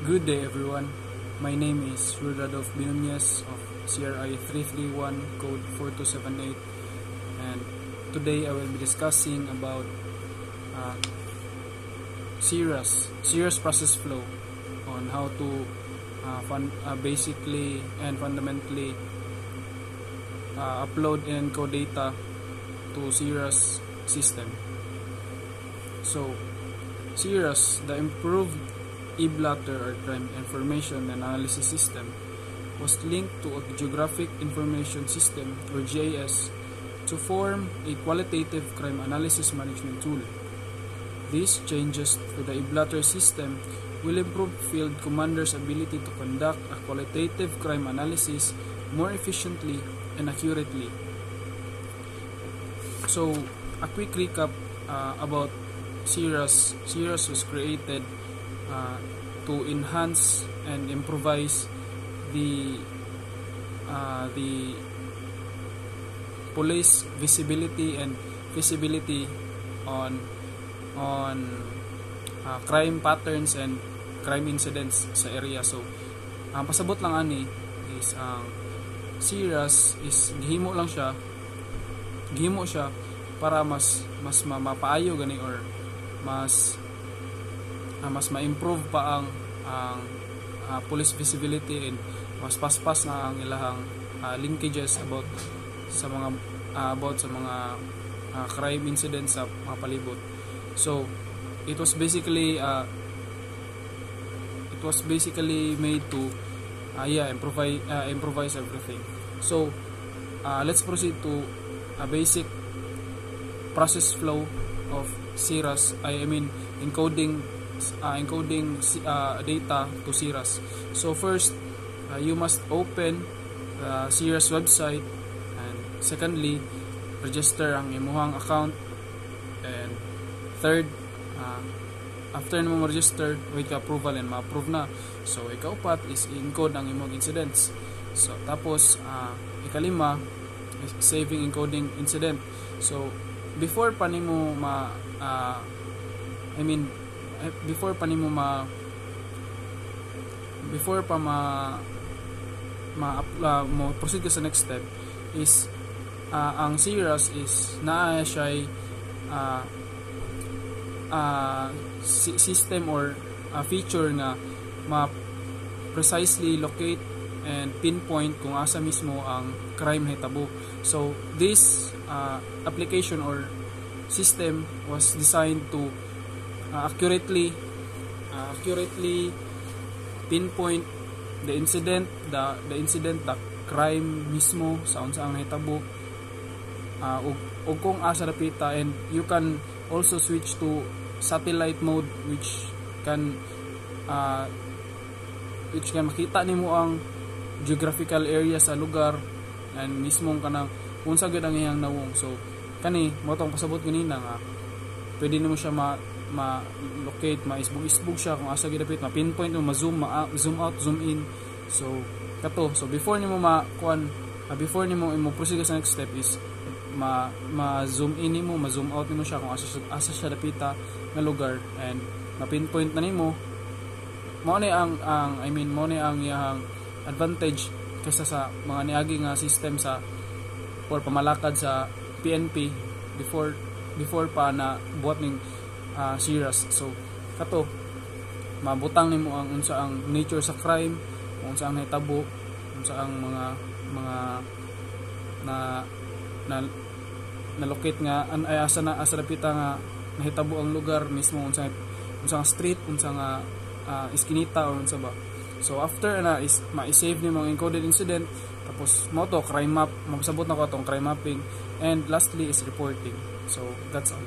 Good day everyone. My name is Rodolfo Binunez of CRI 331 code 4278, and today I will be discussing about serious process flow on how to basically and fundamentally upload and encode data to Cirrus system. So Cirrus, the improved eBlotter or crime information analysis system, was linked to a geographic information system or GIS to form a qualitative crime analysis management tool. These changes to the eBlotter system will improve field commanders' ability to conduct a qualitative crime analysis more efficiently and accurately. So, a quick recap about Cirrus. Cirrus was created to enhance and improvise the police visibility and visibility on crime patterns and crime incidents sa area. So ang pasabot lang ani is ang Cirrus is gihimo siya para mas mapaayo gani or mas ma-improve pa ang police visibility and mas paspas na ang ilahang linkages about sa mga crime incidents sa mga palibot. So it was basically made to improvise everything. So let's proceed to a basic process flow of Cirrus. I mean encoding data to Cirrus. So first, you must open the Cirrus website, and secondly, register ang imuhang account, and third, after mo register, wait ka approval and ma-approve na. So ikaupat is encode ang imong incidents. So tapos ikalima is saving encoding incident. So before pa nimo mo proceed ka sa next step is ang Cirrus is naa siya system or feature nga precisely locate and pinpoint kung asa mismo ang crime hitabo. So this application or system was designed to accurately pinpoint the incident, the crime mismo sa unsa ang nahitabo, ug kung asa dapita, and you can also switch to satellite mode which can makita nimo ang geographical area sa lugar and mismong kanang unsa gyud ang iyang nawong. So kani mo tong pasabot ganina nga pwede nimo siya ma-locate, ma-isbog siya kung asa gidapit, ma-pinpoint mo, ma-zoom out, zoom in. So so before nimo before nimo proceed sa next step is ma-zoom in nimo, ma-zoom out nimo siya kung asa siya dapita nga lugar, and ma-pinpoint na nimo. Mao ni ang iyang advantage kaysa sa mga niagi nga system sa or pamalakad sa PNP before pa na buhat ning Cirrus. So kato mabutang nimo ang unsa ang nature sa crime, unsa ang nahitabo, unsa ang mga na locate nga ay asa dapita nga nahitabo ang lugar mismo, unsa ang street, unsa nga iskinita or unsa ba. So after na is ma-save nimo ang encoded incident, tapos mo to crime map, mapasabot na ko atong crime mapping, and lastly is reporting. So that's all.